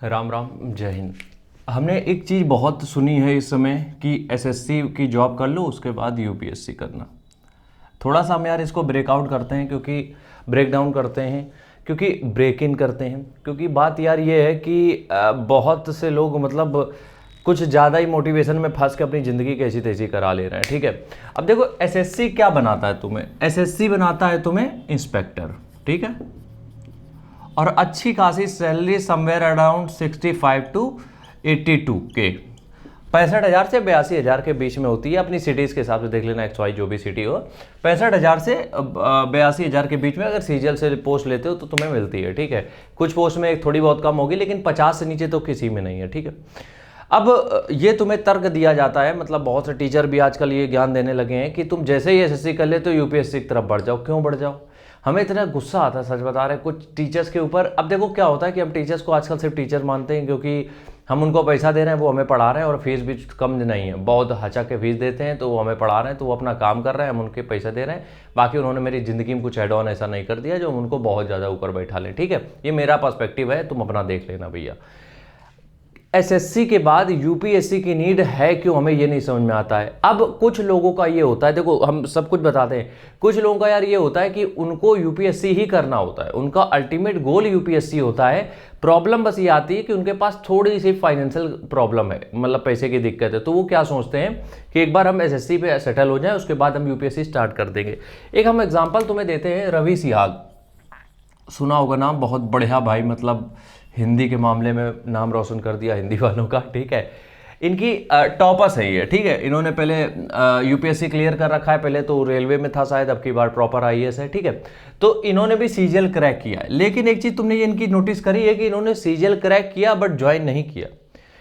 राम राम, जय हिंद। हमने एक चीज़ बहुत सुनी है इस समय कि एसएससी की जॉब कर लो उसके बाद यूपीएससी करना। थोड़ा सा हम यार इसको ब्रेकआउट करते हैं, क्योंकि ब्रेक डाउन करते हैं, क्योंकि ब्रेक इन करते हैं, क्योंकि बात यार ये है कि बहुत से लोग मतलब कुछ ज़्यादा ही मोटिवेशन में फंस के अपनी ज़िंदगी कैसी तैसी करा ले रहे हैं। ठीक है, अब देखो एसएससी क्या बनाता है तुम्हें। एसएससी बनाता है तुम्हें इंस्पेक्टर, ठीक है, और अच्छी खासी सैलरी समवेयर अराउंड 65 टू 82 के, 65,000 से 82,000 के बीच में होती है। अपनी सिटीज़ के हिसाब से देख लेना, XY जो भी सिटी हो, 65,000 से 82,000 के बीच में अगर सीजीएल से पोस्ट लेते हो तो तुम्हें मिलती है। ठीक है, कुछ पोस्ट में थोड़ी बहुत कम होगी, लेकिन 50 से नीचे तो किसी में नहीं है। ठीक है, अब ये तुम्हें तर्क दिया जाता है, मतलब बहुत से टीचर भी आजकल ये ज्ञान देने लगे हैं कि तुम जैसे ही एसएससी कर ले तो यूपीएससी की तरफ बढ़ जाओ। क्यों बढ़ जाओ? हमें इतना गुस्सा आता है, सच बता रहे हैं, कुछ टीचर्स के ऊपर। अब देखो क्या होता है कि हम टीचर्स को आजकल सिर्फ टीचर मानते हैं, क्योंकि हम उनको पैसा दे रहे हैं, वो हमें पढ़ा रहे हैं, और फीस भी कम नहीं है, बहुत हचा के फीस देते हैं, तो वो हमें पढ़ा रहे हैं, तो वो अपना काम कर रहे हैं, हम उनके पैसा दे रहे हैं। बाकी उन्होंने मेरी ज़िंदगी में कुछ एड ऑन ऐसा नहीं कर दिया जो उनको बहुत ज़्यादा ऊपर बैठा लें। ठीक है, ये मेरा पर्सपेक्टिव है, तुम अपना देख लेना भैया। एसएससी के बाद यूपीएससी की नीड है क्यों, हमें ये नहीं समझ में आता है। अब कुछ लोगों का ये होता है, देखो हम सब कुछ बताते हैं, कुछ लोगों का यार ये होता है कि उनको यूपीएससी ही करना होता है, उनका अल्टीमेट गोल यूपीएससी होता है। प्रॉब्लम बस ये आती है कि उनके पास थोड़ी सी फाइनेंशियल प्रॉब्लम है, मतलब पैसे की दिक्कत है, तो वो क्या सोचते हैं कि एक बार हम एसएससी पे सेटल हो जाएं, उसके बाद हम यूपीएससी स्टार्ट कर देंगे। एक हम एग्जाम्पल तुम्हें देते हैं, रवि सिहाग, सुना होगा नाम, बहुत बढ़िया भाई, मतलब हिंदी के मामले में नाम रोशन कर दिया हिंदी वालों का। ठीक है, इनकी टॉपर्स है ये। ठीक है, इन्होंने पहले यूपीएससी क्लियर कर रखा है, पहले तो रेलवे में था शायद, अब की बार प्रॉपर आईएएस है। ठीक है, तो इन्होंने भी सीजीएल क्रैक किया है, लेकिन एक चीज़ तुमने ये इनकी नोटिस करी है कि इन्होंने सीजीएल क्रैक किया बट ज्वाइन नहीं किया।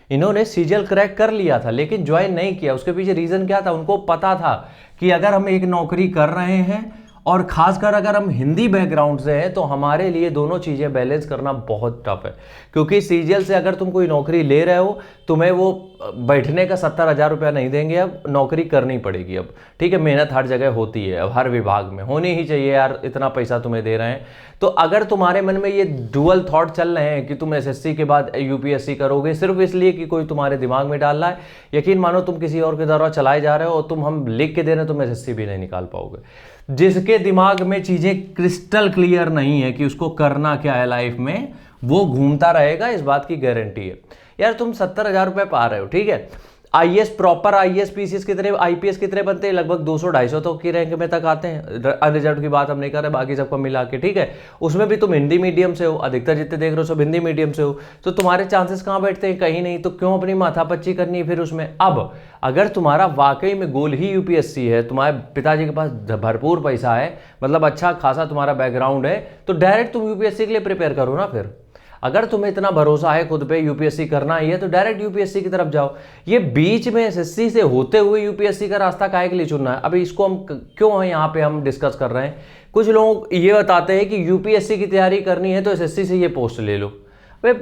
इन्होंने सीजीएल क्रैक कर लिया था लेकिन ज्वाइन नहीं किया। उसके पीछे रीज़न क्या था? उनको पता था कि अगर हम एक नौकरी कर रहे हैं, और खासकर अगर हम हिंदी बैकग्राउंड से हैं, तो हमारे लिए दोनों चीज़ें बैलेंस करना बहुत टफ है। क्योंकि सीजीएल से अगर तुम कोई नौकरी ले रहे हो, तुम्हें वो बैठने का 70,000 रुपया नहीं देंगे, अब नौकरी करनी पड़ेगी। अब ठीक है, मेहनत हर जगह होती है, अब हर विभाग में होनी ही चाहिए यार, इतना पैसा तुम्हें दे रहे हैं। तो अगर तुम्हारे मन में ये डुअल थॉट चल रहे हैं कि तुम एसएससी के बाद यूपीएससी करोगे सिर्फ इसलिए कि कोई तुम्हारे दिमाग में डाल रहा है, यकीन मानो तुम किसी और के द्वारा चलाए जा रहे हो, और तुम हम लिख के दे रहे हैं, तुम एसएससी भी नहीं निकाल पाओगे। जिसके दिमाग में चीज़ें क्रिस्टल क्लियर नहीं है कि उसको करना क्या है लाइफ में, वो घूमता रहेगा, इस बात की गारंटी है। यार तुम 70,000 रुपये पा रहे हो, ठीक है, आईएएस प्रॉपर आईएएस पीसीएस की तरह आईपीएस की तरह बनते हैं, लगभग 200-250 तो की रैंक में तक आते हैं। अनरिजर्व की बात हम नहीं कर रहे, बाकी सबको मिला के। ठीक है, उसमें भी तुम हिंदी मीडियम से हो, अधिकतर जितने देख रहे हो सब हिंदी मीडियम से हो, तो तुम्हारे चांसेस कहाँ बैठते हैं? कहीं नहीं। तो क्यों अपनी माथापच्ची करनी है फिर उसमें? अब अगर तुम्हारा वाकई में गोल ही यूपीएससी है, तुम्हारे पिताजी के पास भरपूर पैसा है, मतलब अच्छा खासा तुम्हारा बैकग्राउंड है, तो डायरेक्ट तुम यूपीएससी के लिए प्रिपेयर करो ना। फिर अगर तुम्हें इतना भरोसा है खुद पे, यूपीएससी करना ही है, तो डायरेक्ट यूपीएससी की तरफ जाओ। ये बीच में एसएससी से होते हुए यूपीएससी का रास्ता काहे के लिए चुनना है? अभी इसको हम क्यों यहाँ पे हम डिस्कस कर रहे हैं? कुछ लोग ये बताते हैं कि यूपीएससी की तैयारी करनी है तो एसएससी से ये पोस्ट ले लो। वे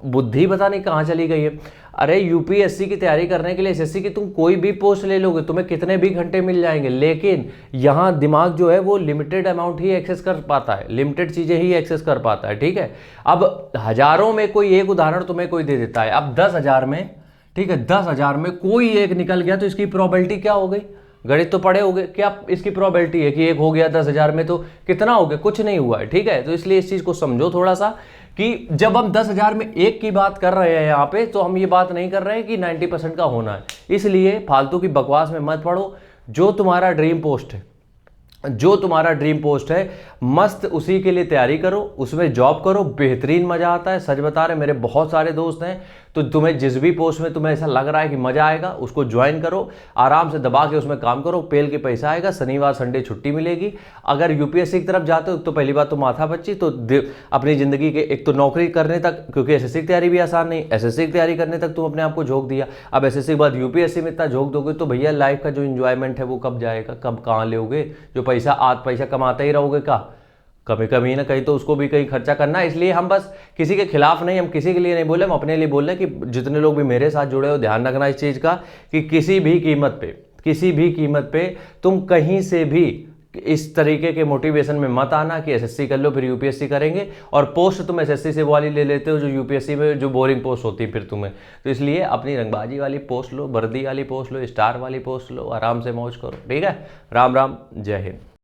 बुद्धि पता नहीं कहाँ चली गई है। अरे यूपीएससी की तैयारी करने के लिए एसएससी की तुम कोई भी पोस्ट ले लोगे, तुम्हें कितने भी घंटे मिल जाएंगे, लेकिन यहाँ दिमाग जो है वो लिमिटेड अमाउंट ही एक्सेस कर पाता है, लिमिटेड चीज़ें ही एक्सेस कर पाता है। ठीक है, अब हज़ारों में कोई एक उदाहरण तुम्हें कोई दे देता है, अब 10,000 में, ठीक है, 10,000 में कोई एक निकल गया तो इसकी प्रोबेबिलिटी क्या हो गई? गणित तो पढ़े होगे, क्या इसकी प्रोबेबिलिटी है कि एक हो गया 10,000 में, तो कितना हो गया? कुछ नहीं हुआ है। ठीक है, तो इसलिए इस चीज़ को समझो थोड़ा सा कि जब हम 10,000 में एक की बात कर रहे हैं यहाँ पे, तो हम ये बात नहीं कर रहे हैं कि 90% का होना है। इसलिए फालतू की बकवास में मत पड़ो। जो तुम्हारा ड्रीम पोस्ट है, जो तुम्हारा ड्रीम पोस्ट है, मस्त उसी के लिए तैयारी करो, उसमें जॉब करो, बेहतरीन मज़ा आता है। सच बता रहे, मेरे बहुत सारे दोस्त हैं, तो तुम्हें जिस भी पोस्ट में तुम्हें ऐसा लग रहा है कि मज़ा आएगा, उसको ज्वाइन करो, आराम से दबा के उसमें काम करो, पेल के पैसा आएगा, शनिवार संडे छुट्टी मिलेगी। अगर यूपीएससी की तरफ जाते हो तो पहली बात तो माथा पच्ची, तो अपनी ज़िंदगी के एक तो नौकरी करने तक, क्योंकि एसएससी की तैयारी भी आसान नहीं, एसएससी की तैयारी करने तक तुम अपने आप को झोंक दिया, अब एसएससी के बाद यूपीएससी में इतना झोंक दोगे तो भैया लाइफ का जो इंजॉयमेंट है वो कब जाएगा? कब कहाँ लोगे? जो पैसा आध पैसा कमाते ही रहोगे का? कभी कभी ना कहीं तो उसको भी कहीं खर्चा करना है। इसलिए हम बस किसी के खिलाफ नहीं, हम किसी के लिए नहीं बोले, हम अपने लिए बोल रहे हैं कि जितने लोग भी मेरे साथ जुड़े हो, ध्यान रखना इस चीज़ का कि किसी भी कीमत पे तुम कहीं से भी इस तरीके के मोटिवेशन में मत आना कि एसएससी कर लो फिर यूपीएससी करेंगे, और पोस्ट तुम एसएससी से वाली ले लेते हो जो यूपीएससी में जो बोरिंग पोस्ट होती है फिर तुम्हें। तो इसलिए अपनी रंगबाजी वाली पोस्ट लो, वर्दी वाली पोस्ट लो, स्टार वाली पोस्ट लो, आराम से मौज करो। ठीक है, राम राम, जय हिंद।